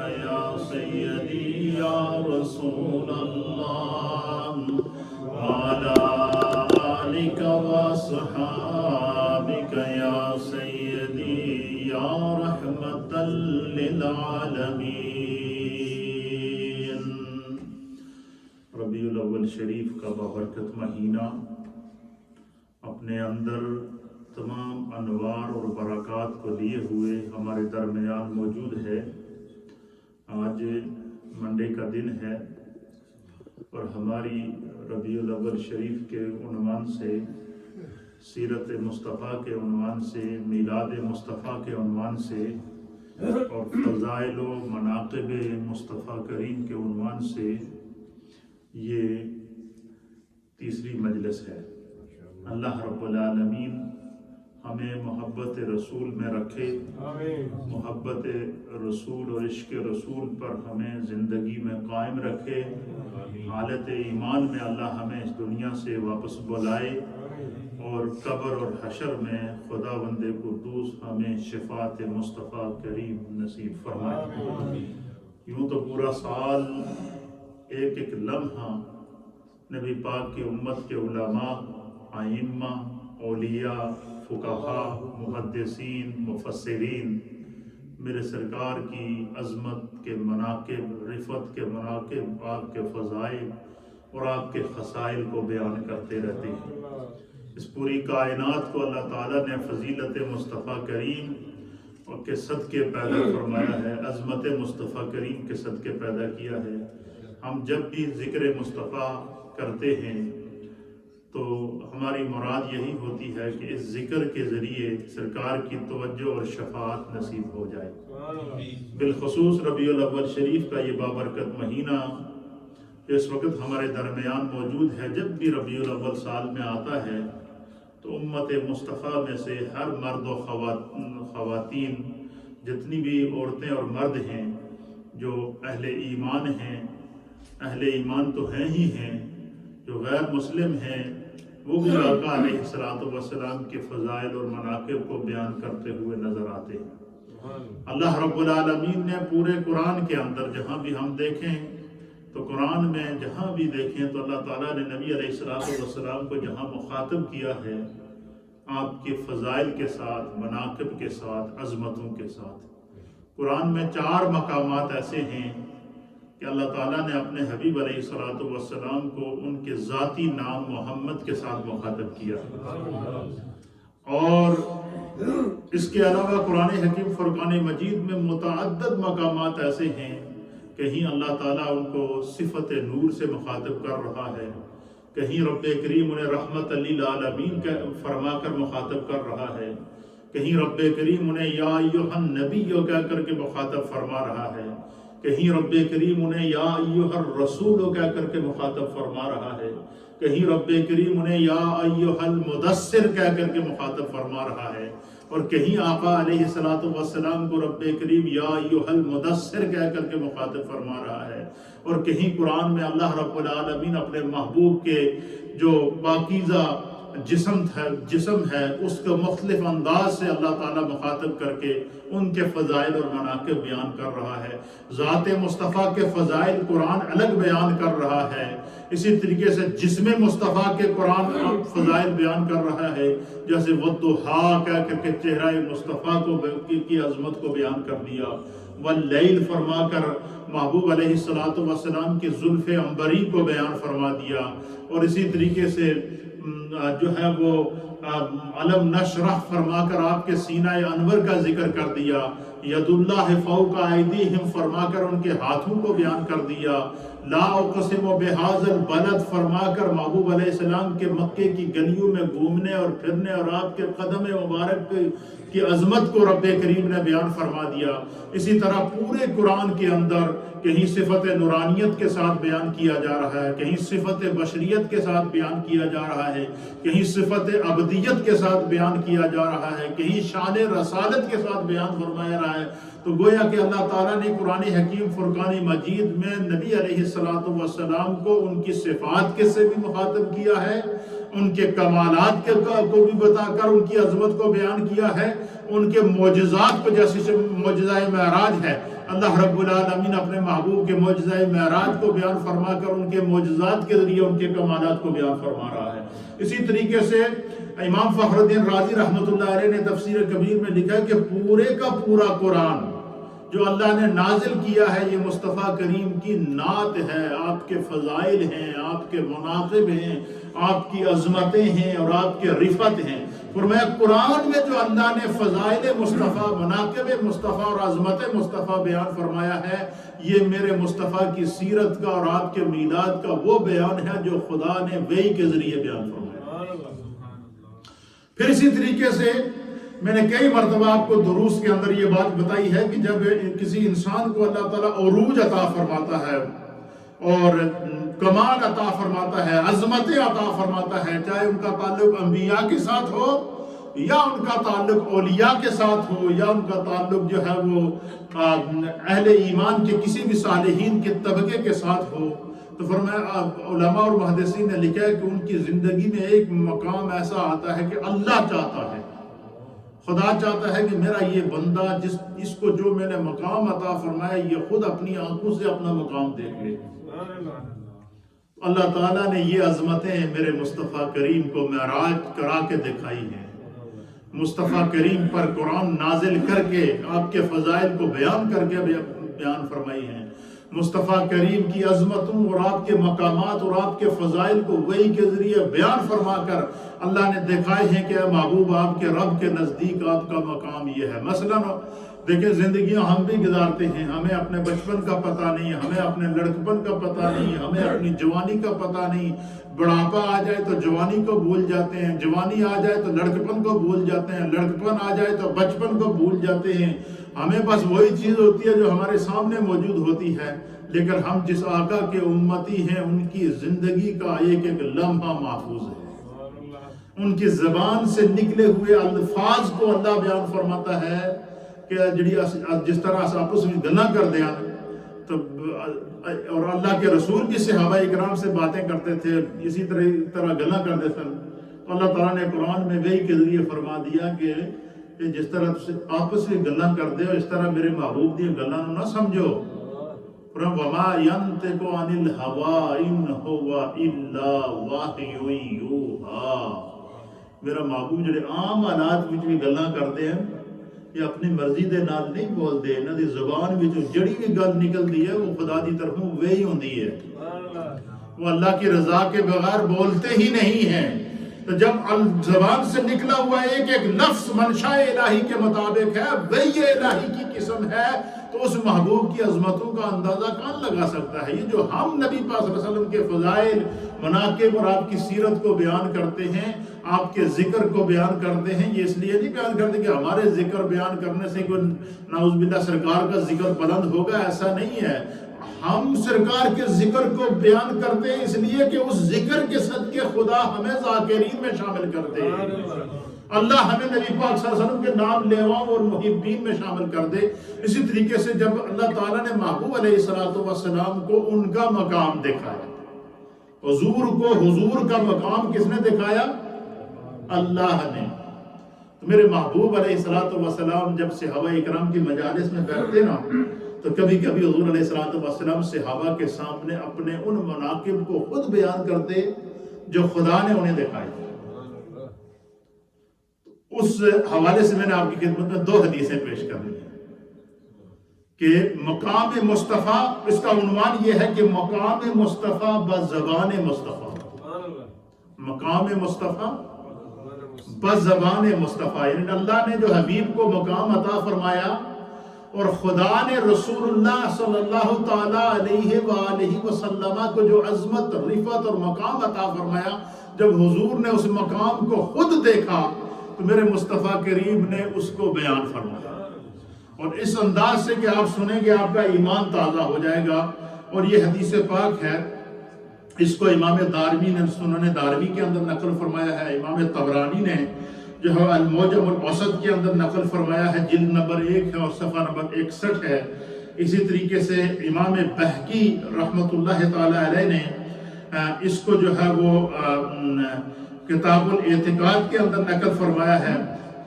یا سیدی یا رسول اللہ وعلی آلک واصحابک یا سیدی یا رحمتا للعالمین۔ ربیع الاول شریف کا بابرکت مہینہ اپنے اندر تمام انوار اور برکات کو لیے ہوئے ہمارے درمیان موجود ہے۔ آج منڈے کا دن ہے اور ہماری ربیع الاول شریف کے عنوان سے، سیرت مصطفیٰ کے عنوان سے، میلاد مصطفیٰ کے عنوان سے اور فضائل و مناقب مصطفیٰ کریم کے عنوان سے یہ تیسری مجلس ہے۔ اللہ رب العالمین ہمیں محبت رسول میں رکھے، محبت رسول اور عشق رسول پر ہمیں زندگی میں قائم رکھے، حالت ایمان میں اللہ ہمیں اس دنیا سے واپس بلائے اور قبر اور حشر میں خداوند قدوس ہمیں شفاعت مصطفیٰ کریم نصیب فرمائے۔ یوں تو پورا سال ایک ایک لمحہ نبی پاک کی امت کے علماء، ائمہ، اولیاء، فقہاء، محدثین، مفسرین میرے سرکار کی عظمت کے مناقب، رفعت کے مناقب، آپ کے فضائل اور آپ کے خصائل کو بیان کرتے رہتے ہیں۔ اس پوری کائنات کو اللہ تعالیٰ نے فضیلت مصطفیٰ کریم اور کے صدقے پیدا فرمایا ہے، عظمت مصطفیٰ کریم کے صدقے پیدا کیا ہے۔ ہم جب بھی ذکر مصطفیٰ کرتے ہیں تو ہماری مراد یہی ہوتی ہے کہ اس ذکر کے ذریعے سرکار کی توجہ اور شفاعت نصیب ہو جائے۔ بالخصوص ربیع الاول شریف کا یہ بابرکت مہینہ جو اس وقت ہمارے درمیان موجود ہے، جب بھی ربیع الاول سال میں آتا ہے تو امت مصطفیٰ میں سے ہر مرد و خواتین، جتنی بھی عورتیں اور مرد ہیں جو اہل ایمان ہیں، اہل ایمان تو ہیں ہی ہیں، جو غیر مسلم ہیں وہ بھی آقا علیہ السلام کے فضائل اور مناقب کو بیان کرتے ہوئے نظر آتے ہیں۔ اللہ رب العالمین نے پورے قرآن کے اندر جہاں بھی ہم دیکھیں تو قرآن میں جہاں بھی دیکھیں تو اللہ تعالیٰ نے نبی علیہ السلام کو جہاں مخاطب کیا ہے آپ کے فضائل کے ساتھ، مناقب کے ساتھ، عظمتوں کے ساتھ۔ قرآن میں 4 مقامات ایسے ہیں کہ اللہ تعالیٰ نے اپنے حبیب علیہ السلام کو ان کے ذاتی نام محمد کے ساتھ مخاطب کیا، اور اس کے علاوہ قرآن حکیم فرقان مجید میں متعدد مقامات ایسے ہیں، کہیں اللہ تعالیٰ ان کو صفت نور سے مخاطب کر رہا ہے، کہیں رب کریم انہیں رحمت للعالمین فرما کر مخاطب کر رہا ہے، کہیں رب کریم انہیں یا ایھا النبی کہہ کر کے مخاطب فرما رہا ہے، کہیں رب کریم انہیں یا ایھا الرسول کہہ کر کے مخاطب فرما رہا ہے، کہیں رب کریم انہیں یا ایھا المدثر کہہ کر کے مخاطب فرما رہا ہے، اور کہیں آقا علیہ السلام کو رب کریم یا ایھا المدثر کہہ کر کے مخاطب فرما رہا ہے، اور کہیں قرآن میں اللہ رب العالمین اپنے محبوب کے جو پاکیزہ جسم ہے اس کو مختلف انداز سے اللہ تعالیٰ مخاطب کر کے ان کے فضائل اور مناقب بیان کر رہا ہے۔ ذات مصطفیٰ کے فضائل قرآن الگ بیان کر رہا ہے، اسی طریقے سے جسم مصطفیٰ کے قرآن فضائل بیان کر رہا ہے، جیسے والضحیٰ کہہ کر کے چہرہ مصطفیٰ کی عظمت کو بیان کر دیا، واللیل فرما کر محبوب علیہ السلام کی زلف عنبری کو بیان فرما دیا، اور اسی طریقے سے جو ہے وہ علم نشرح فرما کر آپ کے سینہ انور کا ذکر کر دیا، ید اللہ فوق ایدیہم فرما کر ان کے ہاتھوں کو بیان کر دیا، لا اقسم بہذا البلد فرما کر محبوب علیہ السلام کے مکے کی گلیوں میں گھومنے اور پھرنے اور آپ کے قدم مبارک کی عظمت کو رب کریم نے بیان فرما دیا۔ اسی طرح پورے قرآن کے اندر کہیں صفت نورانیت کے ساتھ بیان کیا جا رہا ہے، کہیں صفت بشریت کے ساتھ بیان کیا جا رہا ہے، کہیں صفت عبدیت کے ساتھ بیان کیا جا رہا ہے، کہیں شان رسالت کے ساتھ بیان فرمایا رہا ہے۔ تو گویا کہ اللہ تعالیٰ نے قرآن حکیم فرقان مجید میں نبی علیہ السلام کو ان کی صفات کے سے بھی مخاطب کیا ہے، ان کے کمالات کو بھی بتا کر ان کی عظمت کو بیان کیا ہے، ان کے معجزات کو، جیسے معجزہ معراج ہے، اللہ رب العالمین اپنے محبوب کے معجزہ معراج کو بیان فرما کر ان کے معجزات کے ذریعے ان کے کمالات کو بیان فرما رہا ہے۔ اسی طریقے سے امام فخر الدین رازی رحمۃ اللہ علیہ نے تفسیر کبیر میں لکھا ہے کہ پورے کا پورا قرآن جو اللہ نے نازل کیا ہے یہ مصطفیٰ کریم کی نعت ہے، آپ کے فضائل ہیں، آپ کے مناقب ہیں، آپ کی عظمتیں ہیں اور آپ کے رفعت ہیں۔ فرمایا قرآن میں جو اللہ نے فضائل مصطفیٰ، مناقب مصطفیٰ اور عظمت مصطفیٰ بیان فرمایا ہے، یہ میرے مصطفیٰ کی سیرت کا اور آپ کے میلاد کا وہ بیان ہے جو خدا نے وحی کے ذریعے بیان فرمایا۔ پھر اسی طریقے سے میں نے کئی مرتبہ آپ کو دروس کے اندر یہ بات بتائی ہے کہ جب کسی انسان کو اللہ تعالیٰ عروج عطا فرماتا ہے اور کمال عطا فرماتا ہے، عظمتیں عطا فرماتا ہے، چاہے ان کا تعلق انبیاء کے ساتھ ہو یا ان کا تعلق اولیاء کے ساتھ ہو یا ان کا تعلق جو ہے وہ اہل ایمان کے کسی بھی صالحین کے طبقے کے ساتھ ہو، تو فرمایا علماء اور محدثین نے لکھا ہے کہ ان کی زندگی میں ایک مقام ایسا آتا ہے کہ اللہ چاہتا ہے، خدا چاہتا ہے کہ میرا یہ بندہ اس کو جو میں نے مقام عطا فرمایا یہ خود اپنی آنکھوں سے اپنا مقام دیکھ لے۔ اللہ تعالیٰ نے یہ عظمتیں میرے مصطفیٰ کریم کو معراج کرا کے دکھائی ہیں، مصطفیٰ کریم پر قرآن نازل کر کے آپ کے فضائل کو بیان کر کے بیان فرمائی ہیں، مصطفیٰ کریم کی عظمتوں اور آپ کے مقامات اور آپ کے فضائل کو وحی کے ذریعے بیان فرما کر اللہ نے دکھائے ہیں کہ اے محبوب آپ کے رب کے نزدیک آپ کا مقام یہ ہے۔ مثلاً دیکھیں زندگیاں ہم بھی گزارتے ہیں، ہمیں اپنے بچپن کا پتہ نہیں، ہمیں اپنے لڑکپن کا پتہ نہیں، ہمیں اپنی جوانی کا پتہ نہیں، بڑھاپا آ جائے تو جوانی کو بھول جاتے ہیں، جوانی آ جائے تو لڑکپن کو بھول جاتے ہیں، لڑکپن آ جائے تو بچپن کو بھول جاتے ہیں۔ ہمیں بس وہی چیز ہوتی ہے جو ہمارے سامنے موجود ہوتی ہے، لیکن ہم جس آقا کے امتی ہیں ان کی زندگی کا ایک ایک لمحہ محفوظ ہے، ان کی زبان سے نکلے ہوئے الفاظ کو اللہ بیان فرماتا ہے کہ جس طرح آپس میں گلا کر دیا تو اور اللہ کے رسول بھی صحابہ اکرام سے باتیں کرتے تھے، اسی طرح گلا کرتے تھے، تو اللہ تعالیٰ نے قرآن میں وحی کے ذریعے فرما دیا کہ جس طرح آپس میں گلا کر دے اس طرح میرے محبوب دی گلا نہ سمجھو۔ وَمَا يَنْتِقُ عَنِ الْهَوَىٰ إِنْ هُوَ إِلَّا وَحْيٌ يُوحَىٰ۔ میرا محبوب جڑے عام حالات وچ بھی گلاں کردے ہیں یہ اپنی مرضی دے نال نہیں بولدے، انہاں دی زبان وچوں جڑی بھی گل نکلدی ہے وہ خدا دی طرفوں وحی ہوندی ہے، وہ اللہ کی رضا کے بغیر بولتے ہی نہیں ہیں۔ تو جب زبان سے نکلا ہوا ایک ایک لفظ منشاء الہی کے مطابق ہے، وحی الہی کی قسم ہے، تو اس محبوب کی عظمتوں کا اندازہ کون لگا سکتا ہے؟ یہ جو ہم نبی پاک صلی اللہ علیہ وسلم کے فضائل، مناقب اور آپ کی سیرت کو بیان کرتے ہیں، آپ کے ذکر کو بیان کرتے ہیں، یہ اس لیے نہیں بیان کرتے کہ ہمارے ذکر بیان کرنے سے کوئی نعوذ باللہ سرکار کا ذکر بلند ہوگا، ایسا نہیں ہے۔ ہم سرکار کے ذکر کو بیان کرتے ہیں اس لیے کہ اس ذکر کے صدقے خدا ہمیں ذاکرین میں شامل کرتے ہیں، اللہ ہمیں نبی پاک صلی اللہ علیہ وسلم کے نام لیواؤں اور محبین میں شامل کر دے۔ اسی طریقے سے جب اللہ تعالیٰ نے محبوب علیہ السلام کو ان کا مقام دکھایا، حضور کو حضور کا مقام کس نے دکھایا؟ اللہ نے۔ تو میرے محبوب علیہ السلام جب صحابہ اکرام کی مجالس میں بیٹھتے نا تو کبھی کبھی حضور علیہ السلام صحابہ کے سامنے اپنے ان مناقب کو خود بیان کرتے جو خدا نے انہیں دکھائے۔ اس حوالے سے میں نے آپ کی خدمت میں 2 حدیثیں پیش کر دی ہیں کہ مقام مصطفیٰ، اس کا عنوان یہ ہے کہ مقام مصطفیٰ بزبان مصطفیٰ، مقام مصطفیٰ بزبان مصطفیٰ، یعنی اللہ نے جو حبیب کو مقام عطا فرمایا اور خدا نے رسول اللہ صلی اللہ تعالیٰ علیہ وآلہ وسلم کو جو عظمت، رفعت اور مقام عطا فرمایا، جب حضور نے اس مقام کو خود دیکھا تو میرے مصطفیٰ کریم نے اس کو بیان فرمایا، اور اس انداز سے کہ آپ سنیں گے آپ کا ایمان تازہ ہو جائے گا۔ اور یہ حدیث پاک ہے، اس کو امام دارمی نے سنن دارمی کے اندر نقل فرمایا ہے، امام طبرانی نے جو ہے المعجم الاوسط کے اندر نقل فرمایا ہے، جلد نمبر 1 ہے اور صفحہ نمبر 61 ہے۔ اسی طریقے سے امام بہقی رحمۃ اللہ تعالی علیہ نے اس کو جو ہے وہ کتاب الاعتقاد کے اندر نقل فرمایا ہے۔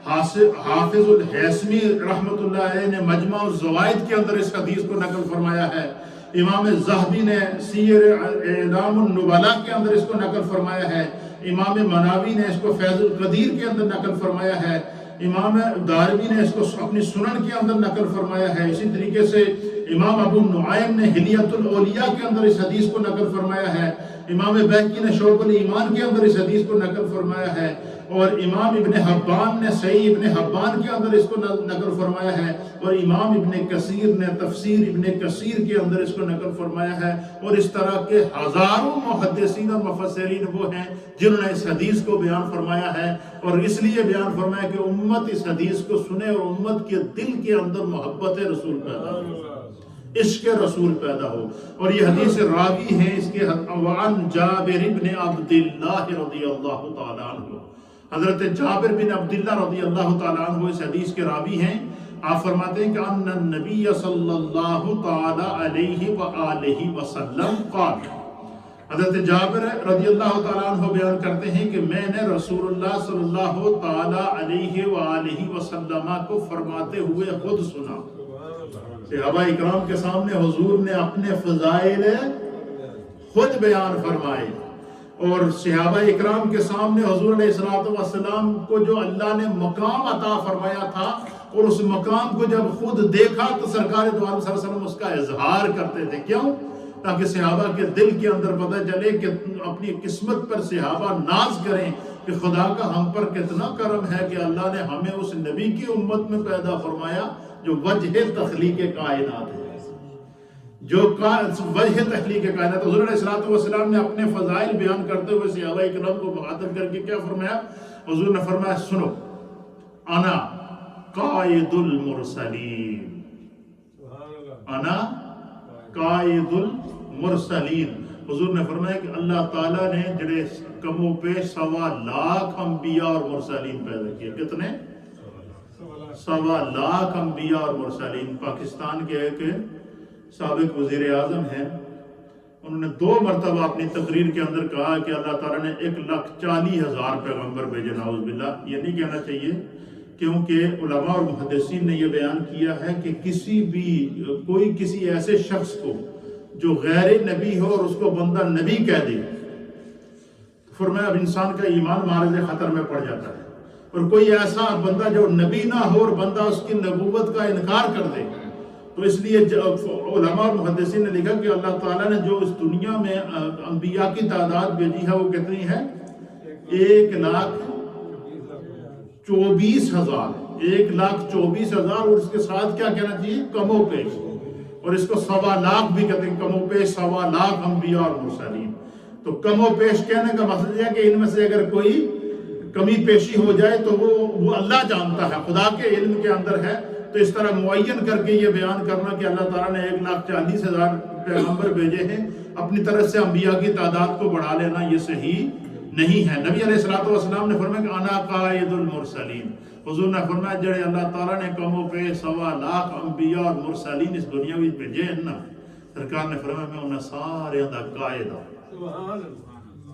حافظ الحیثمی رحمۃ اللہ علیہ نے مجمع الزوائد کے اندر اس حدیث کو نقل فرمایا ہے، امام ذہبی نے سیر اعلام النبلاء کے اندر اس کو نقل فرمایا ہے، امام مناوی نے اس کو فیض القدیر کے اندر نقل فرمایا ہے، امام دارمی نے اس کو اپنی سنن کے اندر نقل فرمایا ہے، اسی طریقے سے امام ابو نعیم نے حلیۃ الاولیاء کے اندر اس حدیث کو نقل فرمایا ہے، امام بہقی نے شعب الایمان کے اندر اس حدیث کو نقل فرمایا ہے، اور امام ابن حبان نے صحیح ابن حبان کے اندر اس کو نقل فرمایا ہے، اور امام ابن کثیر نے تفسیر ابن کثیر کے اندر اس کو نقل فرمایا ہے، اور اس طرح کے ہزاروں محدثین اور مفسرین وہ ہیں جنہوں نے اس حدیث کو بیان فرمایا ہے، اور اس لیے بیان فرمایا کہ امت اس حدیث کو سنے اور امت کے دل کے اندر محبت رسول پیدا ہو، عشق رسول پیدا ہو۔ اور یہ حدیث راوی ہیں اس کے وعن جابر بن عبداللہ رضی اللہ تعالیٰ عنہ، حضرت جابر بن عبداللہ رضی اللہ تعالیٰ عنہ اس حدیث کے راوی ہیں۔ آپ فرماتے ہیں کہ ان النبی صلی اللہ تعالیٰ علیہ وآلہ وسلم قال، حضرت جابر رضی اللہ تعالیٰ عنہ بیان کرتے ہیں کہ میں نے رسول اللہ صلی اللہ تعالیٰ علیہ وآلہ وسلم کو فرماتے ہوئے خود سنا۔ صحابہ اکرام کے سامنے حضور نے اپنے فضائل خود بیان فرمائے، اور صحابہ اکرام کے سامنے حضور علیہ السلام کو جو اللہ نے مقام عطا فرمایا تھا، اور اس مقام کو جب خود دیکھا تو سرکار دو عالم صلی اللہ علیہ وسلم اس کا اظہار کرتے تھے۔ کیوں؟ تاکہ صحابہ کے دل کے اندر پتہ چلے کہ اپنی قسمت پر صحابہ ناز کریں کہ خدا کا ہم پر کتنا کرم ہے کہ اللہ نے ہمیں اس نبی کی امت میں پیدا فرمایا جو وجہ تخلیق کائنات ہے، جو وجہ تخلیق کائنات۔ حضور علیہ السلام نے اپنے فضائل بیان کرتے ہوئے صحابہ اکرام کو مخاطب کر کے کیا فرمایا؟ حضور نے فرمایا سنو، انا قائد المرسلین، انا قائد المرسلین۔ حضور نے فرمایا کہ اللہ تعالیٰ نے جڑے کم و بیش 1.25 لاکھ انبیاء اور مرسلین پیدا کیے۔ کتنے؟ 1.25 لاکھ انبیاء اور مرسلین۔ پاکستان کے ایک سابق وزیر اعظم ہیں، انہوں نے 2 مرتبہ اپنی تقریر کے اندر کہا کہ اللہ تعالیٰ نے 1,40,000 پیغمبر بھیجے۔ نعوذ باللہ، یہ نہیں کہنا چاہیے، کیونکہ علماء اور محدثین نے یہ بیان کیا ہے کہ کوئی کسی ایسے شخص کو جو غیر نبی ہو اور اس کو بندہ نبی کہہ دے، فرمایا اب انسان کا ایمان معرض خطر میں پڑ جاتا ہے، اور کوئی ایسا بندہ جو نبی نہ ہو اور بندہ اس کی نبوت کا انکار کر دے، تو اس لیے علماء اور محدثین نے لکھا کہ اللہ تعالیٰ نے جو اس دنیا میں انبیاء کی تعداد بھیجی ہے وہ کتنی ہے؟ 1,24,000، 1,24,000، اور اس کے ساتھ کیا کہنا چاہیے؟ کم و بیش، اور اس کو 1.25 لاکھ بھی کہتے ہیں، کم و بیش 1.25 لاکھ انبیاء اور مرسلین۔ تو کم و بیش کہنے کا مقصد یہ ہے کہ ان میں سے اگر کوئی کمی پیشی ہو جائے تو وہ اللہ جانتا ہے، خدا کے علم کے اندر ہے۔ تو اس طرح معین کر کے یہ بیان کرنا کہ اللہ تعالیٰ نے 1,40,000 پیغمبر بھیجے ہیں، اپنی طرف سے انبیاء کی تعداد کو بڑھا لینا یہ صحیح نہیں ہے۔ نبی علیہ السلام نے فرمایا کہ انا قائد المرسلین، حضور نے فرمایا جڑے اللہ تعالیٰ نے کم و بیش 1.25 لاکھ انبیاء اور مرسلین اس دنیا میں بھیجے ہیں نا، سرکار نے فرمایا میں انہیں سارے دا قائد ہوں،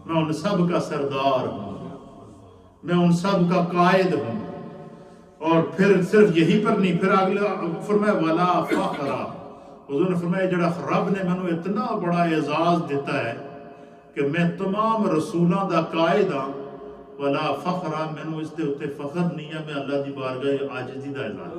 میں ان سب کا سردار ہوں، میں ان سب کا قائد ہوں۔ اور پھر صرف یہی پر نہیں، پھر اگلا فرمایا ولا فخر، حضور نے فرمایا جڑا رب نے مینوں اتنا بڑا اعزاز دیتا ہے کہ میں تمام رسولاں دا قائد ہاں، ولا فخر، مینوں اس دے اوتے فخر نہیں ہے، میں اللہ دی بارگاہ عاجزی دا اظہار۔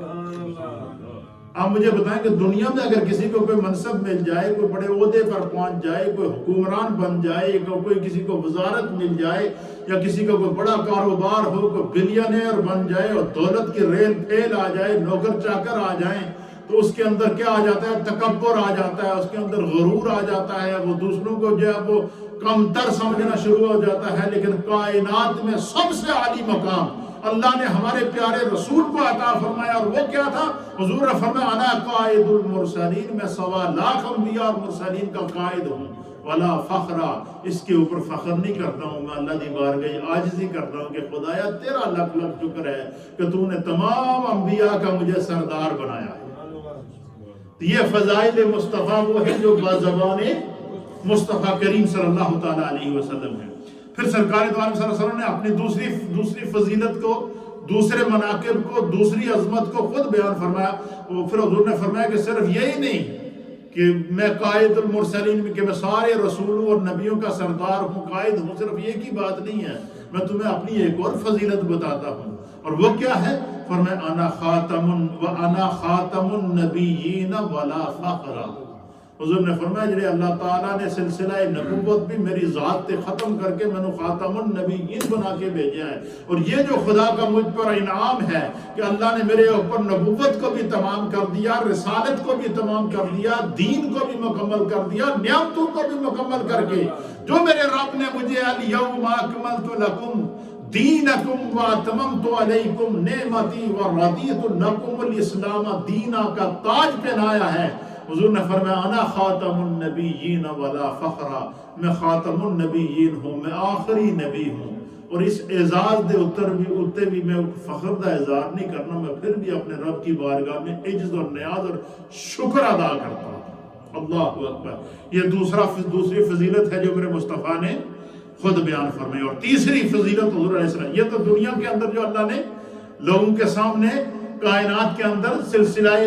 آپ مجھے بتائیں کہ دنیا میں اگر کسی کو کوئی منصب مل جائے، کوئی بڑے عہدے پر پہنچ جائے، کوئی حکمران بن جائے، کوئی کسی کو وزارت مل جائے، یا کسی کو کوئی بڑا کاروبار ہو، کوئی بلینئر بن جائے اور دولت کی ریل پھیل آ جائے، نوکر چاکر آ جائیں، تو اس کے اندر کیا آ جاتا ہے؟ تکبر آ جاتا ہے، اس کے اندر غرور آ جاتا ہے، وہ دوسروں کو جو ہے وہ کم تر سمجھنا شروع ہو جاتا ہے۔ لیکن کائنات میں سب سے عالی مقام اللہ نے ہمارے پیارے رسول کو عطا فرمایا، اور وہ کیا تھا؟ حضور نے فرمایا انا قائد المرسلین، میں 1.25 لاکھ انبیاء اور مرسلین کا قائد ہوں، ولا فخر، اس کے اوپر فخر نہیں کرتا ہوں، میں اللہ دی بارگاہ عاجزی کرتا ہوں کہ خدایا تیرا لکھ لکھ شکر ہے کہ تو نے تمام انبیاء کا مجھے سردار بنایا ہے۔ یہ فضائل مصطفیٰ وہ ہے جو بزبان مصطفیٰ کریم صلی اللہ تعالیٰ علیہ وسلم ہے۔ پھر سرکار دو عالم صلی اللہ علیہ وسلم نے اپنی دوسری فضیلت کو، دوسرے مناقب کو، دوسری عظمت کو خود بیان فرمایا. پھر حضور نے فرمایا کہ صرف یہی نہیں کہ میں قائد المرسلین میں، کہ میں سارے رسولوں اور نبیوں کا سردار ہوں، قائد ہوں، صرف یہ کی بات نہیں ہے، میں تمہیں اپنی ایک اور فضیلت بتاتا ہوں. اور وہ کیا ہے؟ فرمایا انا خاتم النبیین ولا فخر. حضور نے فرمایا جڑے اللہ تعالیٰ نے سلسلہ نبوت بھی میری ذات تے ختم کر کے میں نے خاتم النبیین بنا کے بھیجا ہے. اور یہ جو خدا کا مجھ پر انعام ہے کہ اللہ نے میرے اوپر نبوت کو بھی تمام کر دیا، رسالت کو بھی تمام کر دیا، دین کو بھی مکمل کر دیا، نعمتوں کو بھی مکمل کر کے جو میرے رب نے مجھے الیوم اکملت لکم دینکم واتممت علیکم نعمتی ورضیت لکم الاسلام دینا کا تاج پہنایا ہے. حضور نے فرمایا انا خاتم النبیین ولا فخر، میں خاتم النبیین ہوں، میں آخری نبی ہوں. اور اس اعزاز دے اتر بھی میں فخر دا اظہار نہیں کرنا، میں پھر بھی اپنے رب کی بارگاہ میں عجز اور نیاز اور شکر ادا کرتا ہوں. اللہ اکبر. یہ دوسری فضیلت ہے جو میرے مصطفیٰ نے خود بیان فرمائی. اور تیسری فضیلت حضور علیہ السلام، یہ تو دنیا کے اندر جو اللہ نے لوگوں کے سامنے کائنات کے اندر سلسلہ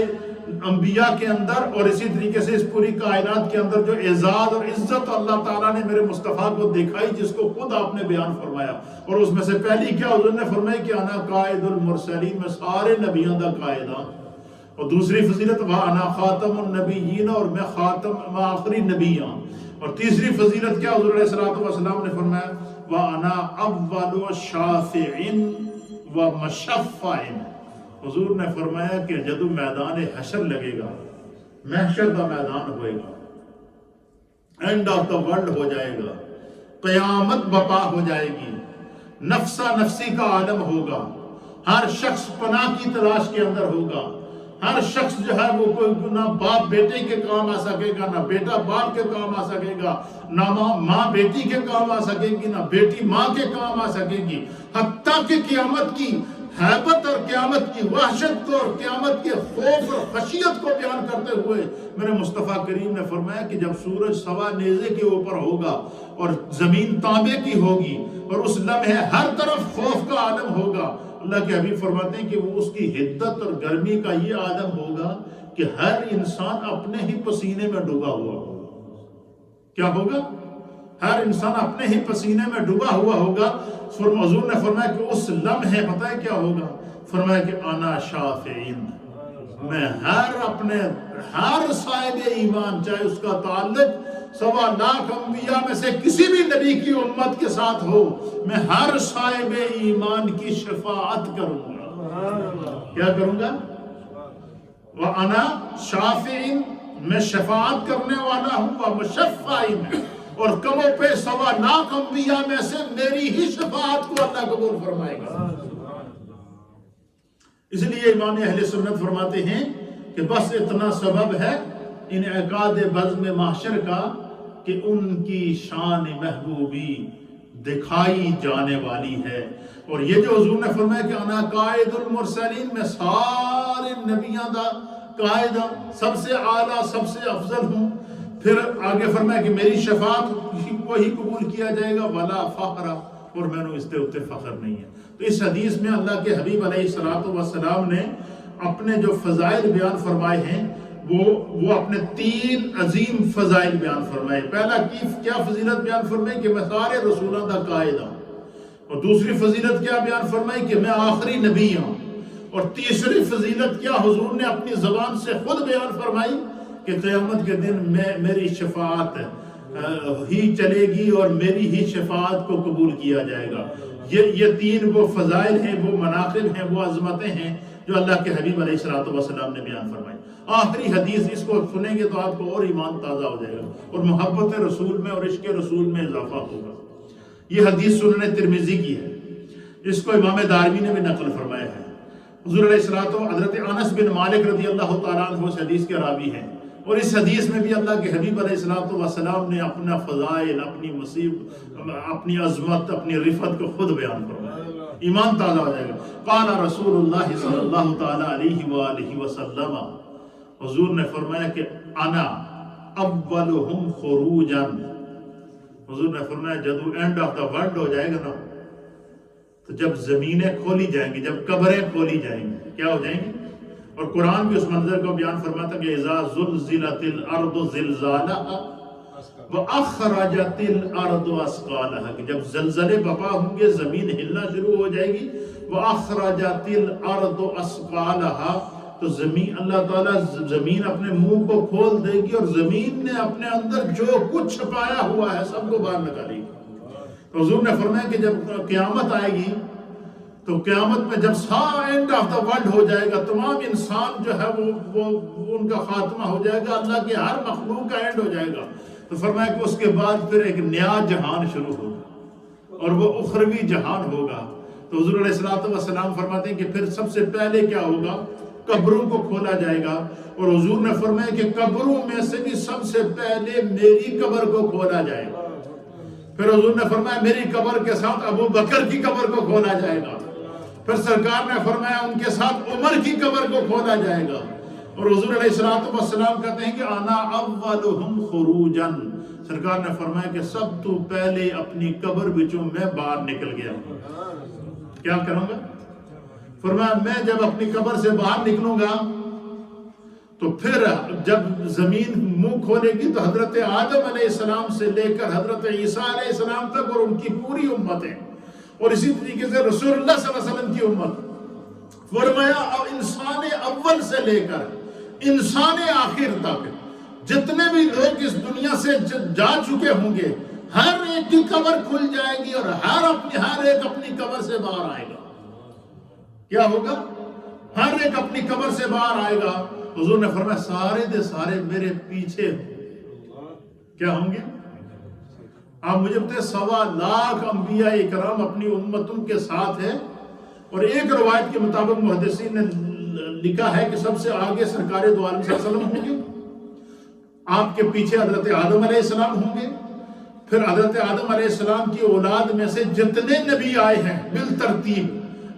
انبیاء کے اندر اور اسی طریقے سے اس پوری کائنات کے اندر جو اعزاز اور عزت اللہ تعالیٰ نے میرے مصطفیٰ کو دکھائی، جس کو خود آپ نے بیان فرمایا. اور اس میں سے پہلی کیا حضور نے فرمائی کہ انا قائد المرسلین، میں سارے نبیوں دا قائد ہوں. اور دوسری فضیلت وانا خاتم النبیین، اور میں آخری نبی ہوں. اور تیسری فضیلت کیا حضور علیہ السلام نے فرمایا وانا اول شافع ومشفع. حضور نے فرمایا کہ جدو میدان حشر لگے گا، محشر کا میدان ہوئے گا، اینڈ آف دا ورلڈ ہو جائے گا، قیامت بپا ہو جائے گی، نفسا نفسی کا عالم ہوگا، ہر شخص پناہ کی تلاش کے اندر ہوگا. ہر شخص جو ہے وہ کوئی نہ باپ بیٹے کے کام آ سکے گا، نہ بیٹا باپ کے کام آ سکے گا، نہ ماں بیٹی کے کام آ سکے گی، نہ بیٹی ماں کے کام آ سکے گی. حتیٰ کہ قیامت کی حیبت اور قیامت کی وحشت کو اور قیامت کے خوف اور خشیت کو بیان کرتے ہوئے میرے مصطفیٰ کریم نے فرمایا کہ جب سورج سوا نیزے کے اوپر ہوگا اور زمین تانبے کی ہوگی اور اس لمحے ہر طرف خوف کا عالم ہوگا، اللہ کے حبیب فرماتے ہیں کہ وہ اس کی حدت اور گرمی کا یہ عالم ہوگا کہ ہر انسان اپنے ہی پسینے میں ڈوبا ہوا ہوگا. کیا ہوگا؟ ہر انسان اپنے ہی پسینے میں ڈوبا ہوا ہوگا. حضور نے فرمایا کہ اس لمحے پتہ ہے کیا ہوگا؟ فرمایا کہ انا شافعین، میں ہر صاحب ایمان، چاہے اس کا تعلق 1.25 انبیاء میں سے کسی بھی نبی کی امت کے ساتھ ہو، میں ہر صاحب ایمان کی شفاعت کروں گا. کیا کروں گا؟ وَأَنَا شَافِعٍ، میں شفاعت کرنے والا ہوں، وَمُشَفَّعٍ، اور کم و پہ 1.25 انبیاء میں سے میری ہی شفاعت کو اللہ قبول فرمائے گا. اس لیے امام اہل سنت فرماتے ہیں کہ بس اتنا سبب ہے انعقاد بزم محشر کا کہ ان کی شان محبوبی دکھائی جانے والی ہے. اور یہ جو حضور نے فرمایا کہ انا قائد المرسلین، میں سارے نبیوں دا قائد ہوں، سب سے اعلیٰ سب سے افضل ہوں. پھر آگے فرمایا کہ میری شفاعت کو ہی قبول کیا جائے گا، ولا فخر، اور میں نے اس کے اوپر فخر نہیں ہے. تو اس حدیث میں اللہ کے حبیب علیہ السلام نے اپنے جو فضائل بیان فرمائے ہیں وہ اپنے 3 عظیم فضائل بیان فرمائے. پہلا کیا فضیلت بیان فرمائی کہ میں سارے رسولوں کا قائد ہوں. اور دوسری فضیلت کیا بیان فرمائی کہ میں آخری نبی ہوں. اور تیسری فضیلت کیا حضور نے اپنی زبان سے خود بیان فرمائی کہ قیامت کے دن میری شفاعت ہی چلے گی اور میری ہی شفاعت کو قبول کیا جائے گا. یہ 3 وہ فضائل ہیں، وہ مناقب ہیں، وہ عظمتیں ہیں جو اللہ کے حبیب علیہ السلام نے بیان فرمائی. آخری حدیث، اس کو سنیں گے تو آپ کو اور ایمان تازہ ہو جائے گا اور محبت رسول میں اور عشق رسول میں اضافہ ہوگا. یہ حدیث سنن ترمذی کی ہے، اس کو امام دارمی نے بھی نقل فرمایا ہے. حضور علیہ السلام حضرت انس بن مالک رضی اللہ تعالیٰ عنہ اس حدیث کے راوی ہیں. اور اس حدیث میں بھی اللہ کے حبیب علیہ السلام نے اپنا فضائل، اپنی مصیب، اپنی عظمت، اپنی رفت کو خود بیان فرمایا. ایمان تازہ ہو جائے گا. قال رسول اللہ صلی اللہ تعالیٰ علیہ وآلہ وسلم، حضور نے فرمایا کہ انا اولہم خروجا. حضور نے فرمایا جدو اینڈ آف دا ورلڈ ہو جائے گا نا، تو جب زمینیں کھولی جائیں گی، جب قبریں کھولی جائیں گی، کیا ہو جائیں گی؟ اور قرآن بھی اس منظر کو بیان فرماتا کہ اذا زلزلت الارض زلزالها وَأَخْرَجَتِ الْأَرْضُ أَثْقَالَهَا، کہ جب زلزلے بپا ہوں گے، زمین ہلنا شروع ہو جائے گی، وَأَخْرَجَتِ الْأَرْضُ أَثْقَالَهَا، تو زمین، اللہ تعالیٰ زمین اپنے منہ کو کھول دے گی اور زمین نے اپنے اندر جو کچھ چھپایا ہوا ہے سب کو باہر نکالے گی۔ تو حضور نے فرمایا کہ جب قیامت آئے گی تو قیامت میں جب سارا اینڈ آف دا ورلڈ ہو جائے گا، تمام انسان جو ہے وہ ان کا خاتمہ ہو جائے گا، اللہ کے ہر مخلوق کا اینڈ ہو جائے گا، تو فرمایا کہ اس کے بعد پھر ایک نیا جہان شروع ہوگا اور وہ اخروی جہان ہوگا۔ تو حضور علیہ السلام فرماتے ہیں کہ پھر سب سے پہلے کیا ہوگا؟ قبروں کو کھولا جائے گا، اور حضور نے فرمایا کہ قبروں میں سے بھی سب سے پہلے میری قبر کو کھولا جائے گا۔ پھر حضور نے فرمایا میری قبر کے ساتھ ابو بکر کی قبر کو کھولا جائے گا، پھر سرکار نے فرمایا ان کے ساتھ عمر کی قبر کو کھولا جائے گا، اور حضور علیہ السلام کہتے ہیں کہ انا اولہم خروجا، سرکار نے فرمایا کہ سب تو پہلے اپنی قبر بچوں میں باہر نکل گیا۔ کیا کروں گا؟ فرمایا میں جب اپنی قبر سے باہر نکلوں گا تو پھر جب زمین منہ کھولے گی تو حضرت آدم علیہ السلام سے لے کر حضرت عیسیٰ علیہ السلام تک اور ان کی پوری امتیں، اور اسی طریقے سے رسول اللہ صلی اللہ علیہ وسلم کی امت، فرمایا انسان اول سے لے کر انسان آخر تک جتنے بھی لوگ اس دنیا سے جا چکے ہوں گے، ہر ایک کی قبر کھل جائے گی اور ہر ایک اپنی قبر سے باہر آئے گا۔ کیا ہوگا؟ ہر ایک اپنی قبر سے باہر آئے گا۔ حضور نے فرمایا سارے دے سارے میرے پیچھے کیا ہوں گے؟ آپ مجھے بتائیں 1.25 لاکھ انبیاء اکرام اپنی امتوں کے ساتھ ہیں، اور ایک روایت کے مطابق محدثین نے لکھا ہے کہ سب سے آگے سرکار دو عالم صلی اللہ علیہ وسلم ہوں گے، آپ کے پیچھے حضرت آدم علیہ السلام ہوں گے، پھر حضرت آدم علیہ السلام کی اولاد میں سے جتنے نبی آئے ہیں بالترتیب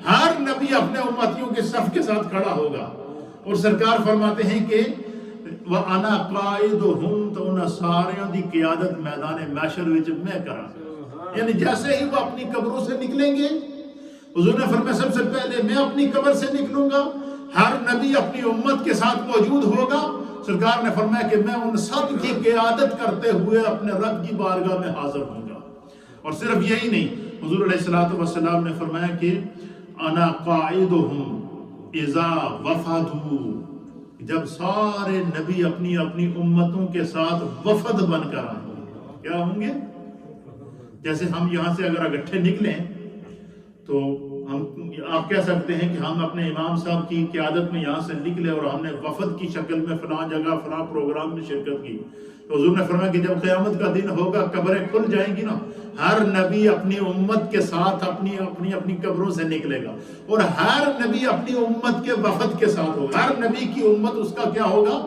ہر نبی اپنے امتیوں کے صف کے ساتھ کھڑا ہوگا، اور سرکار فرماتے ہیں کہ وَأَنَا قَائِدُهُمْ، تو انہاں ساریاں دی قیادت میدان محشر وچ میں کراں، یعنی جیسے ہی وہ اپنی قبروں سے نکلیں گے، حضور نے فرمایا سب سے پہلے میں اپنی قبر سے نکلوں گا، ہر نبی اپنی امت کے ساتھ موجود ہوگا، سرکار نے فرمایا کہ میں ان سب کی قیادت کرتے ہوئے اپنے رب کی بارگاہ میں حاضر ہوں گا۔ اور صرف یہی نہیں، حضور علیہ السلام نے فرمایا کہ انا قائدہم اذا وفدوا، جب سارے نبی اپنی اپنی امتوں کے ساتھ وفد بن کر آئیں گے، کیا ہوں گے؟ جیسے ہم یہاں سے اگر اکٹھے نکلیں تو آپ کہہ سکتے ہیں کہ ہم اپنے امام صاحب کی قیادت میں یہاں سے نکلے اور ہم نے وفد کی شکل میں فلاں جگہ فلاں پروگرام میں شرکت کی، تو حضور نے فرمایا کہ جب قیامت کا دن ہوگا قبریں کھل جائیں گی نا، ہر نبی اپنی امت کے ساتھ اپنی قبروں سے نکلے گا، اور ہر نبی اپنی امت کے وفد کے ساتھ ہوگا، ہر نبی کی امت اس کا کیا ہوگا؟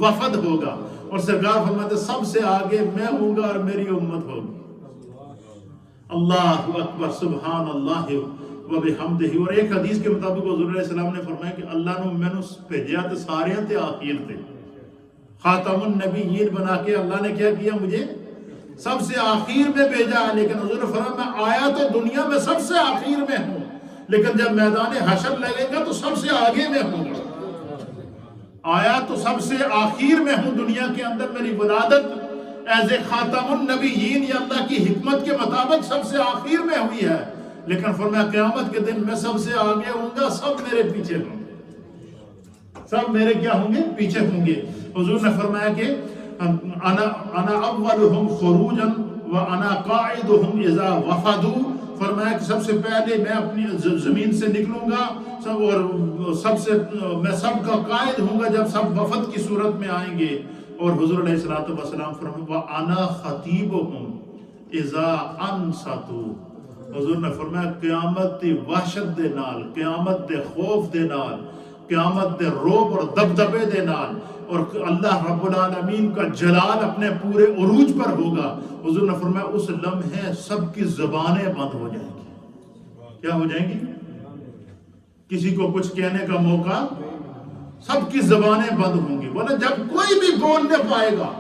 وفد ہوگا، اور سرکار فرماتے سب سے آگے میں ہوں گا اور میری امت ہوگی۔ اللہ اکبر، سبحان اللہ و بحمدہ۔ اور ایک حدیث کے مطابق حضور علیہ السلام نے فرمایا کہ اللہ نے میں بھیجا تے سارے تے آخر تے، خاتم النبیین بنا کے اللہ نے کیا کیا؟ مجھے سب سے آخر میں بھیجا ہے، لیکن حضور نے فرمایا میں آیا تو دنیا میں سب سے آخر میں ہوں، لیکن جب میدان حشر لگے گا تو سب سے آگے میں ہوں گا۔ آیا تو سب سے آخر میں ہوں دنیا کے اندر، میری ولادت ایز اے خاتم النبیین یا اللہ کی حکمت کے مطابق سب سے آخر میں ہوئی ہے، لیکن فرمایا قیامت کے دن میں سب سے آگے ہوں گا، سب میرے پیچھے ہوں گے، سب میرے کیا ہوں گے؟ پیچھے ہوں گے۔ حضور نے فرمایا کہ انا اولہم خروجا وانا قاعدہم اذا وفدوا، فرمایا کہ سب سے پہلے میں اپنی زمین سے نکلوں گا اور میں سب کا قائد ہوں گا جب سب وفد کی صورت میں آئیں گے، اور حضور علیہ السلام فرمایا وَأَنَا خَطِيبُهُمْ إِذَا أَنْصَتُوا، حضور نے فرمایا قیامت دی وحشت دے نال، قیامت دے خوف دے نال، قیامت دے روب اور دبدبے دے نال، اور اللہ رب العالمین کا جلال اپنے پورے عروج پر ہوگا، حضور نے فرمایا اس لمحے سب کی زبانیں بند ہو جائیں گی۔ کیا ہو جائیں گی؟ کسی کو کچھ کہنے کا موقع، سب کی زبانیں بند ہوں گی، ورنہ جب کوئی بھی بول نہ پائے گا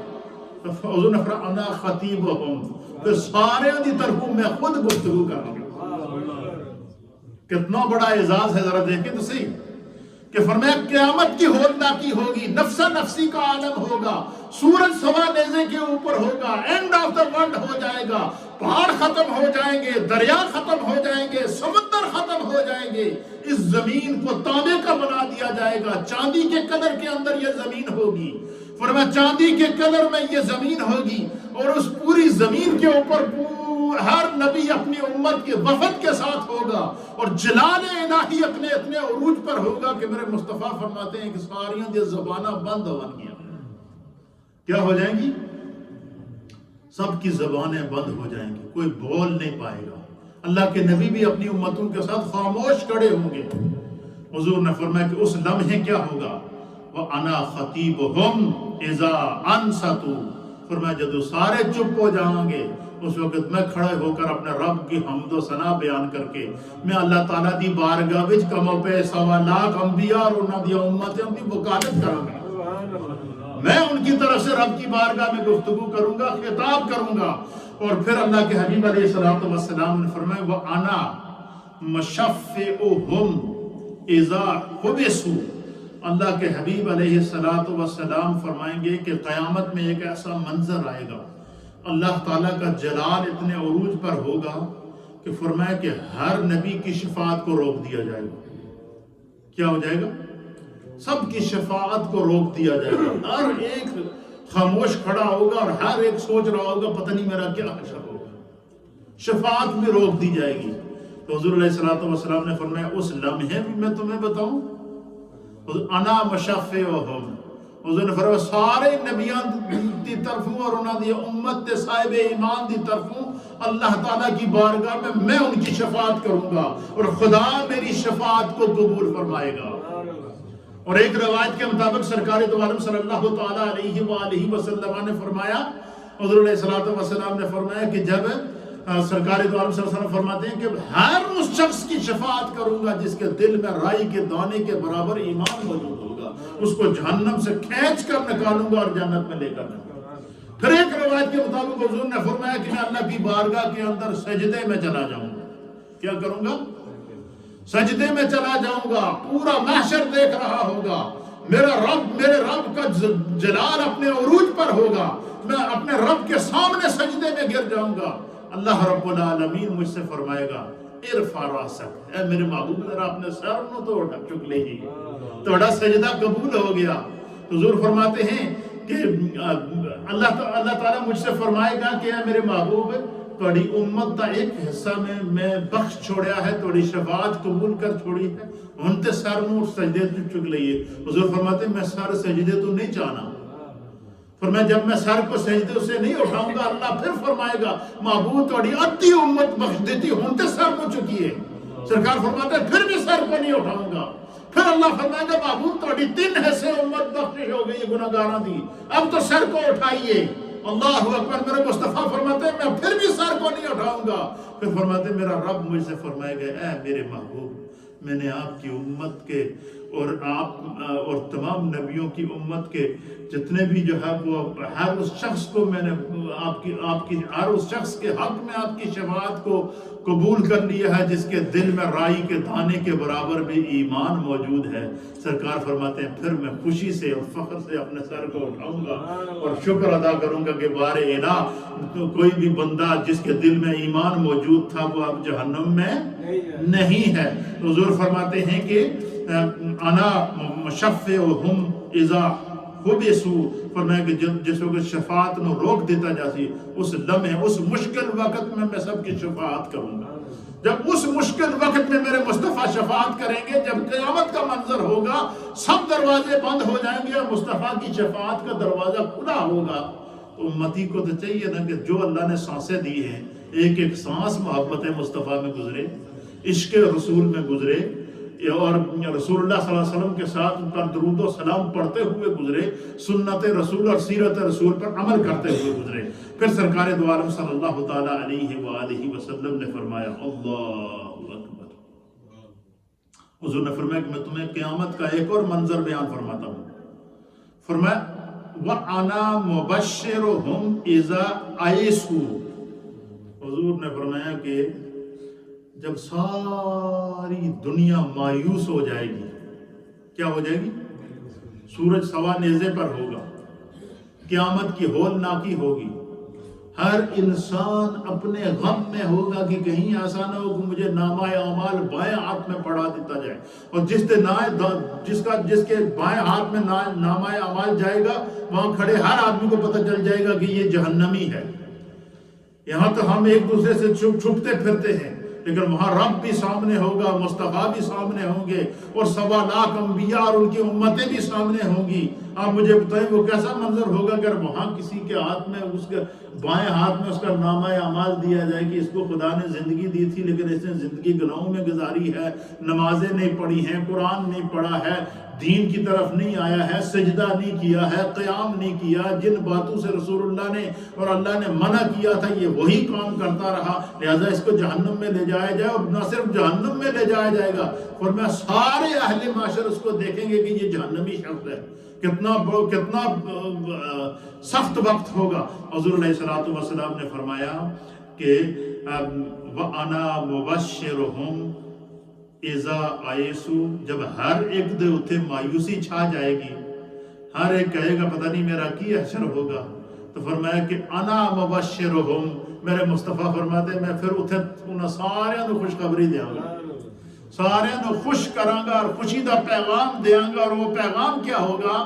تو حضور نے فرمایا انا خطیبہم، پھر سارے دی طرف میں خود گفتگو کروں گا۔ کتنا بڑا اعزاز ہے، ذرا دیکھیں تو صحیح کہ فرمایا قیامت کی ہولناکی ہوگی، نفسا نفسی کا عالم ہوگا، سورج سوا نیزے کے اوپر ہوگا، اینڈ آف دا ورلڈ ہو جائے گا، پہاڑ ختم ہو جائیں گے، دریا ختم ہو جائیں گے، سمندر ختم ہو جائیں گے، اس زمین کو تانبے کا بنا دیا جائے گا، چاندی کے کلر کے اندر یہ زمین ہوگی، فرمایا چاندی کے کلر میں یہ زمین ہوگی، اور اس پوری زمین کے اوپر ہر نبی اپنی امت کے وفد کے ساتھ ہوگا، اور جلال الہی اپنے اتنے عروج پر ہوگا کہ میرے مصطفیٰ فرماتے ہیں کہ ساریاں دی زبانہ بند ہون گیا، کیا ہو جائیں گی؟ سب کی زبانیں بند ہو جائیں گی، کوئی بول نہیں پائے گا، اللہ کے نبی بھی اپنی امتوں کے ساتھ خاموش کھڑے ہوں گے۔ حضور نے فرمایا کہ اس لمحے کیا ہوگا؟ وَأَنَا خَطِيبُهُمْ إِذَا أَنْصَتُوا، فرمایا جب سارے چپ ہو جائیں گے اس وقت میں کھڑے ہو کر اپنے رب کی حمد و ثنا بیان کر کے میں اللہ تعالیٰ دی بارگاہ وچ کمو پہ 1.25 لاکھ انبیاء اور انہاں دی امتیں دی وکالت کروں گا، میں ان کی طرف سے رب کی بارگاہ میں گفتگو کروں گا، خطاب کروں گا، اور پھر اللہ کے حبیب علیہ الصلوۃ والسلام نے فرمایا وَأَنَا مَشَفِّعُهُمْ إِذَا حُبِسُوا، اللہ کے حبیب علیہ السلام فرمائیں گے کہ قیامت میں ایک ایسا منظر آئے گا، اللہ تعالیٰ کا جلال اتنے عروج پر ہوگا کہ فرمایا کہ ہر نبی کی شفاعت کو روک دیا جائے گا۔ کیا ہو جائے گا؟ سب کی شفاعت کو روک دیا جائے گا، ہر ایک خاموش کھڑا ہوگا اور ہر ایک سوچ رہا ہوگا پتہ نہیں میرا کیا حشر ہوگا، شفاعت بھی روک دی جائے گی۔ تو حضور علیہ السلام نے فرمایا اس لمحے بھی میں تمہیں بتاؤں، انا مشفعہم، حضور نے فرمایا سارے نبیان دی طرفوں اور انہاں دی امت تے صاحب ایمان دی طرفوں اللہ تعالیٰ کی بارگاہ میں ان کی شفاعت کروں گا، اور خدا میری شفاعت کو قبول فرمائے گا۔ اور ایک روایت کے مطابق سرکار دو عالم صلی اللہ تعالیٰ علیہ وآلہ وسلم نے فرمایا، حضور علیہ السلام نے فرمایا کہ جب سرکار دو عالم صلی اللہ علیہ وسلم فرماتے ہیں کہ ہر اس شخص کی شفاعت کروں گا جس کے دل میں رائی کے دانے کے برابر ایمان موجود ہوگا، اس کو جہنم سے کھینچ کر نکالوں گا اور جنت میں لے کر جاؤں گا۔ پھر ایک روایت کے مطابق حضور نے فرمایا کہ میں اللہ کی بارگاہ کے اندر سجدے میں چلا جاؤں گا۔ کیا کروں گا؟ سجدے میں چلا جاؤں گا، پورا محشر دیکھ رہا ہوگا، میرے رب کا جلال اپنے عروج پر ہوگا، میں اپنے رب کے سامنے سجدے میں گر جاؤں گا، اللہ رب العالمین مجھ سے فرمائے گا ارفع راسک، اے میرے محبوب ذرا اپنے سر نو تو اٹھا چک لے جی، تھوڑا سجدہ قبول ہو گیا۔ حضور فرماتے ہیں کہ اللہ تعالیٰ مجھ سے فرمائے گا کہ اے میرے محبوب تھوڑی امت تا ایک حصہ میں بخش چھوڑیا ہے، تھوڑی شفاعت قبول کر چھوڑی ہے، ان تے سر نو سجدے تو چک لئیے۔ حضور فرماتے ہیں میں سر سجدے تو نہیں چاہنا، فرمایا جب میں سر کو سجدے سے نہیں اٹھاؤں گا اللہ پھر فرمائے گا محبوب تھوڑی ادھی امت بخش دیتی ہوں تے سر کو چکی ہے، سرکار فرماتا ہے پھر بھی سر کو نہیں اٹھاؤں گا، پھر اللہ فرمائے گا محبوب تھوڑی 3 حصے امت بخش ہو گئی گناہگاراں دی، اب تو سر کو اٹھائیے۔ اللہ اکبر، میرے مصطفیٰ فرماتے ہیں میں پھر بھی سر کو نہیں اٹھاؤں گا، پھر فرماتے ہیں میرا رب مجھ سے فرمائے گا اے میرے محبوب میں نے آپ کی امت کے اور تمام نبیوں کی امت کے جتنے بھی جو ہے وہ ہر اس شخص کو میں نے ہر اس شخص کے حق میں آپ کی شفاعت کو قبول کر لیا ہے جس کے دل میں رائی کے دانے کے برابر بھی ایمان موجود ہے۔ سرکار فرماتے ہیں پھر میں خوشی سے اور فخر سے اپنے سر کو اٹھاؤں گا اور شکر ادا کروں گا کہ بار الہ تو کوئی بھی بندہ جس کے دل میں ایمان موجود تھا وہ اب جہنم میں نہیں ہے۔ حضور فرماتے ہیں کہ انا مشفعہم اذا حبسوا، فرمایا کہ جس وقت شفاعت نو روک دیتا جاسی اس لمحے اس مشکل وقت میں سب کی شفاعت کروں گا۔ جب اس مشکل وقت میں میرے مصطفیٰ شفاعت کریں گے، جب قیامت کا منظر ہوگا سب دروازے بند ہو جائیں گے اور مصطفیٰ کی شفاعت کا دروازہ کھلا ہوگا، تو امتی کو تو چاہیے نا کہ جو اللہ نے سانسیں دی ہیں ایک ایک سانس محبت مصطفیٰ میں گزرے، عشق رسول میں گزرے، اور رسول اللہ صلی اللہ علیہ وسلم کے ساتھ ان پر درود و سلام پڑھتے ہوئے گزرے، سنت رسول اور سیرت رسول پر عمل کرتے ہوئے گزرے۔ پھر سرکار دو عالم صلی اللہ تعالیٰ علیہ وآلہ وسلم نے فرمایا اللہ اکبر، حضور نے فرمایا کہ میں تمہیں قیامت کا ایک اور منظر بیان فرماتا ہوں۔ فرمایا وَأَنَا مُبَشِّرُهُمْ إِذَا آئِسُوا، حضور نے فرمایا کہ جب ساری دنیا مایوس ہو جائے گی، کیا ہو جائے گی؟ سورج سوا نیزے پر ہوگا، قیامت کی ہول ناکی ہوگی، ہر انسان اپنے غم میں ہوگا کہ کہیں ایسا نہ ہو کہ مجھے نامہ اعمال بائیں ہاتھ میں پڑھا دیتا جائے، اور جس کے بائیں ہاتھ میں نامہ اعمال جائے گا وہاں کھڑے ہر آدمی کو پتہ چل جائے گا کہ یہ جہنمی ہے۔ یہاں تو ہم ایک دوسرے سے چھپتے پھرتے ہیں، لیکن وہاں رب بھی سامنے ہوگا، مصطفیٰ بھی سامنے ہوں گے، اور 1.25 انبیاء اور ان کی امتیں بھی سامنے ہوں گی۔ آپ مجھے بتائیں وہ کیسا منظر ہوگا اگر وہاں کسی کے ہاتھ میں، اس کے بائیں ہاتھ میں اس کا نامہ اعمال دیا جائے کہ اس کو خدا نے زندگی دی تھی لیکن اس نے زندگی گناہوں میں گزاری ہے، نمازیں نہیں پڑھی ہیں، قرآن نہیں پڑھا ہے، دین کی طرف نہیں آیا ہے، سجدہ نہیں کیا ہے، قیام نہیں کیا، جن باتوں سے رسول اللہ نے اور اللہ نے منع کیا تھا یہ وہی کام کرتا رہا، لہذا اس کو جہنم میں لے جایا جائے، اور نہ صرف جہنم میں لے جایا جائے گا، فرمایا سارے اہل معاشر اس کو دیکھیں گے کہ یہ جہنمی شخص ہے۔ کتنا سخت وقت ہوگا۔ حضور علیہ الصلوۃ والسلام نے فرمایا کہ وَأَنَا مُبَشِّرُهُمْ اِذَا آئِسُوا، جب ہر ایک دے اتھے مایوسی چھا جائے گی، ہر ایک کہے گا پتہ نہیں میرا کی حشر ہوگا، تو فرمایا کہ انا مبشرہم، میرے مصطفیٰ فرماتے ہیں میں پھر اتھے انہاں سارے نو خوشخبری دیاں گا، سارے نو خوش کراں گا اور خوشی دا پیغام دیاں گا، اور وہ پیغام کیا ہوگا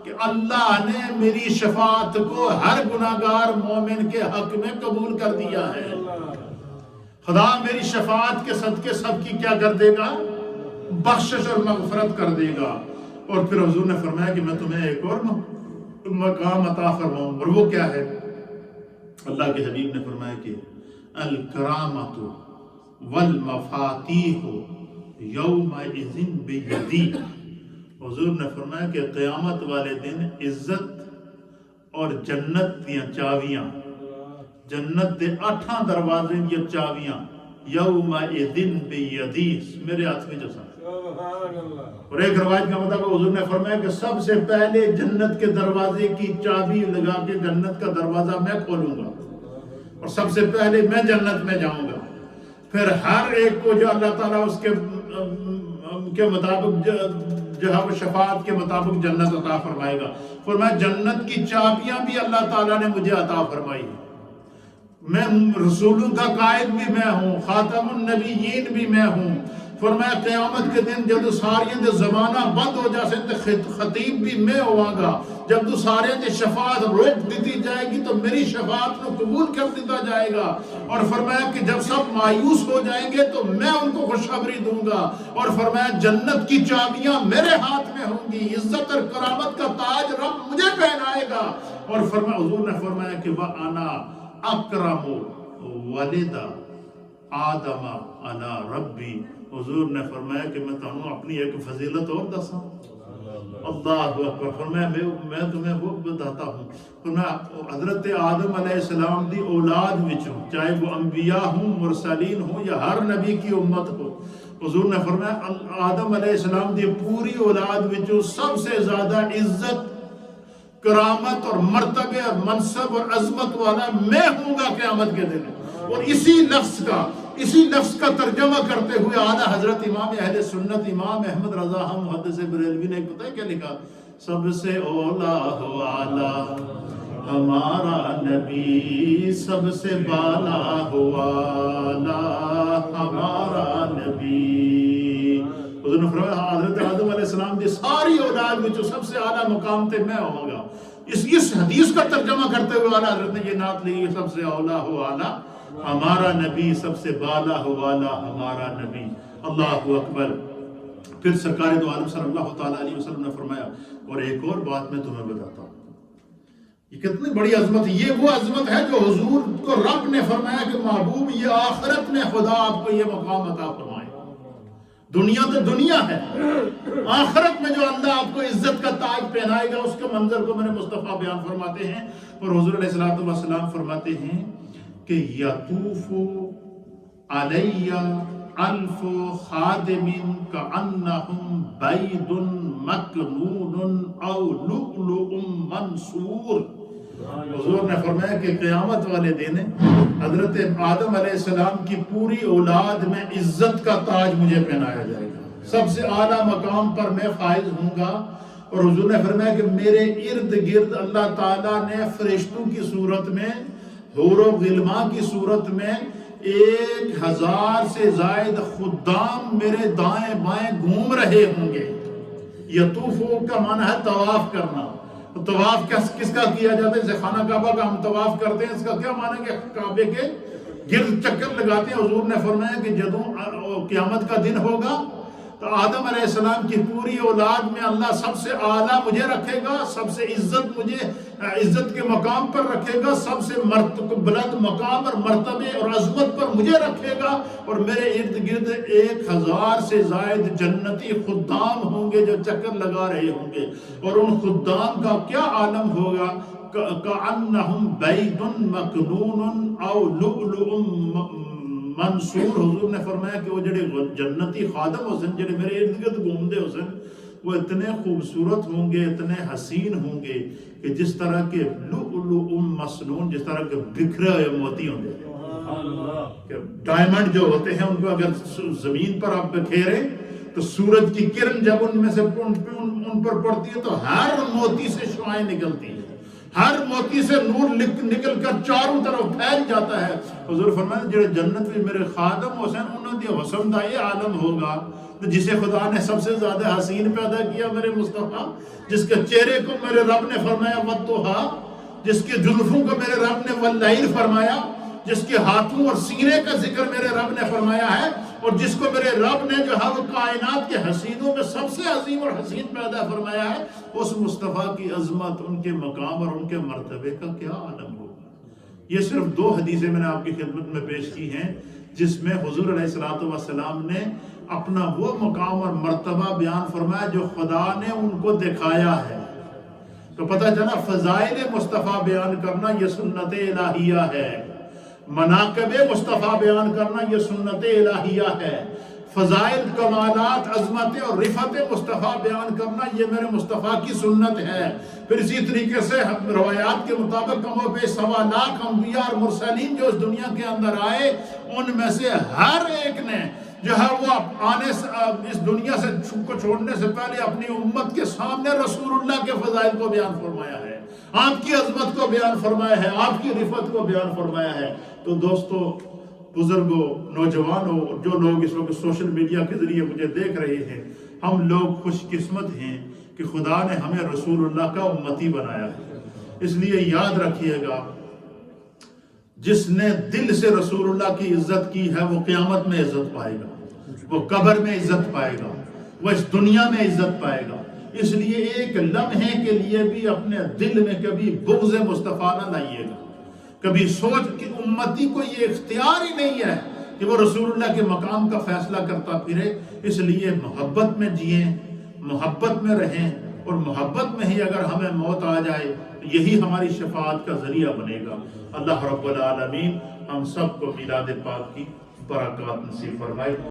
کہ اللہ نے میری شفاعت کو ہر گناہگار مومن کے حق میں قبول کر دیا ہے۔ خدا میری شفاعت کے صدقے سب کی کیا کر دے گا؟ بخشش اور مغفرت کر دے گا۔ اور پھر حضور نے فرمایا کہ میں تمہیں ایک اور مقام عطا فرماؤں، اور وہ کیا ہے؟ اللہ کے حبیب نے فرمایا کہ الکرامۃ والمفاتیح یومئذ بیدی، حضور نے فرمایا کہ قیامت والے دن عزت اور جنت دیا چاویاں، جنت دے 8 دروازے یہ چاویاں یومئذ بیدی میرے ہاتھ میں جو ساتھ، اور ایک روایت کا مطلب حضور نے فرمایا کہ سب سے پہلے جنت کے دروازے کی چابی لگا کے جنت کا دروازہ میں کھولوں گا، اور سب سے پہلے میں جنت میں جاؤں گا، پھر ہر ایک کو جو اللہ تعالیٰ اس کے مطابق جہاں شفاعت کے مطابق جنت عطا فرمائے گا۔ فرمایا جنت کی چابیاں بھی اللہ تعالیٰ نے مجھے عطا فرمائی، میں رسولوں کا قائد بھی میں ہوں، خاتم النبیین بھی میں ہوں۔ فرمایا قیامت کے دن جب سارے دے زمانہ بند ہو جاسے تے خطیب بھی میں ہوا گا، جب سارے دے شفاعت روک دیتی جائے گی تو میری شفاعت کو قبول کر دیتا جائے گا، اور فرمایا کہ جب سب مایوس ہو جائیں گے تو میں ان کو خوشخبری دوں گا، اور فرمایا جنت کی چابیاں میرے ہاتھ میں ہوں گی، عزت اور کرامت کا تاج رب مجھے پہنائے گا، اور فرمایا حضور نے فرمایا کہ وَأَنَا أَكْرَمُ وَلِدَ آدم علی ربی، حضور نے فرمایا کہ میں تمہیں اپنی ایک فضیلت اور دساں، اللہ اکبر، فرمایا میں تمہیں وہ بتاتا ہوں، فرمایا حضرت آدم علیہ السلام دی اولاد وچوں، چاہے وہ انبیاء ہوں، مرسلین ہوں، یا ہر نبی کی امت ہو، حضور نے فرمایا آدم علیہ السلام دی پوری اولاد وچوں سب سے زیادہ عزت، کرامت اور مرتبے اور منصب اور عظمت والا میں ہوں گا قیامت کے دن۔ اور اسی لفظ کا ترجمہ کرتے ہوئے اعلیٰ حضرت امام اہل سنت امام احمد رضا ہم محدث بریلوی نے پتہ ہے کیا لکھا؟ سب سے اولا ہو اعلیٰ ہمارا نبی، سب سے بالا ہو اعلیٰ ہمارا نبی۔ حضور نے فرمایا حضرت آدم علیہ السلام دی ساری اولاد میں جو سب سے اعلیٰ مقام تے میں ہوں گا۔ اس حدیث کا ترجمہ کرتے ہوئے اعلیٰ حضرت نے یہ نعت لی، سب سے اولا ہو اعلیٰ ہمارا نبی، سب سے بالا ہو والا ہمارا نبی، اللہ اکبر۔ پھر سرکار دو عالم صلی اللہ تعالیٰ علیہ وسلم نے فرمایا اور ایک اور بات میں تمہیں بتاتا ہوں، یہ کتنی بڑی عظمت ہے، یہ وہ عظمت ہے جو حضور کو رب نے فرمایا کہ محبوب یہ آخرت میں خدا آپ کو یہ مقام عطا فرمائے۔ دنیا تو دنیا ہے، آخرت میں جو اللہ آپ کو عزت کا تاج پہنائے گا اس کے منظر کو میرے مصطفیٰ بیان فرماتے ہیں، اور حضور علیہ السلام فرماتے ہیں کہ یطوف علی الف خادم کانہم بید مکنون او لؤلؤ منثور، حضور نے فرمایا کہ قیامت والے دن حضرت آدم علیہ السلام کی پوری اولاد میں عزت کا تاج مجھے پہنایا جائے گا، سب سے اعلیٰ مقام پر میں فائز ہوں گا۔ اور حضور نے فرمایا کہ میرے ارد گرد اللہ تعالیٰ نے فرشتوں کی صورت میں، حور و غلمان کی صورت میں 1000 سے زائد خدام میرے دائیں بائیں گھوم رہے ہوں گے۔ یطوفو کا معنی ہے طواف کرنا۔ طواف کس کا کیا جاتا ہے؟ جیسے خانہ کعبہ کا ہم طواف کرتے ہیں، اس کا کیا معنی ہے کہ کعبے کے گرد چکر لگاتے ہیں۔ حضور نے فرمایا کہ جدوں قیامت کا دن ہوگا تو آدم علیہ السلام کی پوری اولاد میں اللہ سب سے اعلیٰ مجھے رکھے گا، سب سے عزت کے مقام پر رکھے گا، سب سے بلند مقام اور مرتبے اور عظمت پر مجھے رکھے گا، اور میرے ارد گرد 1000 سے زائد جنتی خدام ہوں گے جو چکر لگا رہے ہوں گے۔ اور ان خدام کا کیا عالم ہوگا؟ کأنہم بید مکنون او لؤلؤ منصور۔ حضور نے فرمایا کہ وہ جڑے جنتی خادم حسن جڑے میرے ارد گرد گھومدے حسن، وہ اتنے خوبصورت ہوں گے، اتنے حسین ہوں گے کہ جس طرح کے لؤلؤ مسنون، جس طرح کے بکھرے ہوئے موتی ہوں گے۔ ڈائمنڈ جو ہوتے ہیں ان کو اگر زمین پر آپ بکھیریں تو سورج کی کرن جب ان میں سے ان پر پڑتی ہے تو ہر موتی سے شعاعیں نکلتی ہیں، ہر موتی سے نور نکل کر چاروں طرف پھیل جاتا ہے۔ حضور فرماتے جڑے جنت میں میرے خادم حسین انہوں نے حسن دا یہ عالم ہوگا جسے خدا نے سب سے زیادہ حسین پیدا کیا میرے مصطفیٰ، جس کے چہرے کو میرے رب نے فرمایا والضحیٰ، جس کے زلفوں کو میرے رب نے واللیل فرمایا، جس کے ہاتھوں اور سینے کا ذکر میرے رب نے فرمایا ہے، اور جس کو میرے رب نے جو ہے وہ کائنات کے حسینوں میں سب سے عظیم اور حسین پیدا فرمایا ہے، اس مصطفیٰ کی عظمت، ان کے مقام اور ان کے مرتبے کا کیا عالم ہوگا۔ یہ صرف 2 حدیثیں میں نے آپ کی خدمت میں پیش کی ہیں جس میں حضور علیہ السلام نے اپنا وہ مقام اور مرتبہ بیان فرمایا جو خدا نے ان کو دکھایا ہے۔ تو پتہ چلا فضائل مصطفیٰ بیان کرنا یہ سنت الہیہ ہے، مناقب مصطفیٰ بیان کرنا یہ سنت الہیہ ہے، فضائل، کمالات، عظمت اور رفعت مصطفیٰ بیان کرنا یہ میرے مصطفیٰ کی سنت ہے۔ پھر اسی طریقے سے روایات کے مطابق کم و بیش 1.25 لاکھ انبیاء اور مرسلین جو اس دنیا کے اندر آئے، ان میں سے ہر ایک نے جو ہے وہ اس دنیا سے کو چھوڑنے سے پہلے اپنی امت کے سامنے رسول اللہ کے فضائل کو بیان فرمایا ہے، آپ کی عظمت کو بیان فرمایا ہے، آپ کی رفعت کو بیان فرمایا ہے۔ تو دوستو، بزرگوں، نوجوانوں، جو لوگ اس وقت سوشل میڈیا کے ذریعے مجھے دیکھ رہے ہیں، ہم لوگ خوش قسمت ہیں کہ خدا نے ہمیں رسول اللہ کا امتی بنایا ہے۔ اس لیے یاد رکھیے گا، جس نے دل سے رسول اللہ کی عزت کی ہے وہ قیامت میں عزت پائے گا، وہ قبر میں عزت پائے گا، وہ اس دنیا میں عزت پائے گا۔ اس لیے ایک لمحے کے لیے بھی اپنے دل میں کبھی بغض مصطفیٰ نہ لائیے گا، کبھی سوچ کہ امتی کو یہ اختیار ہی نہیں ہے کہ وہ رسول اللہ کے مقام کا فیصلہ کرتا پھرے۔ اس لیے محبت میں جئیں، محبت میں رہیں، اور محبت میں ہی اگر ہمیں موت آ جائے تو یہی ہماری شفاعت کا ذریعہ بنے گا۔ اللہ رب العالمین ہم سب کو میلاد پاک کی برکات نصیب فرمائے۔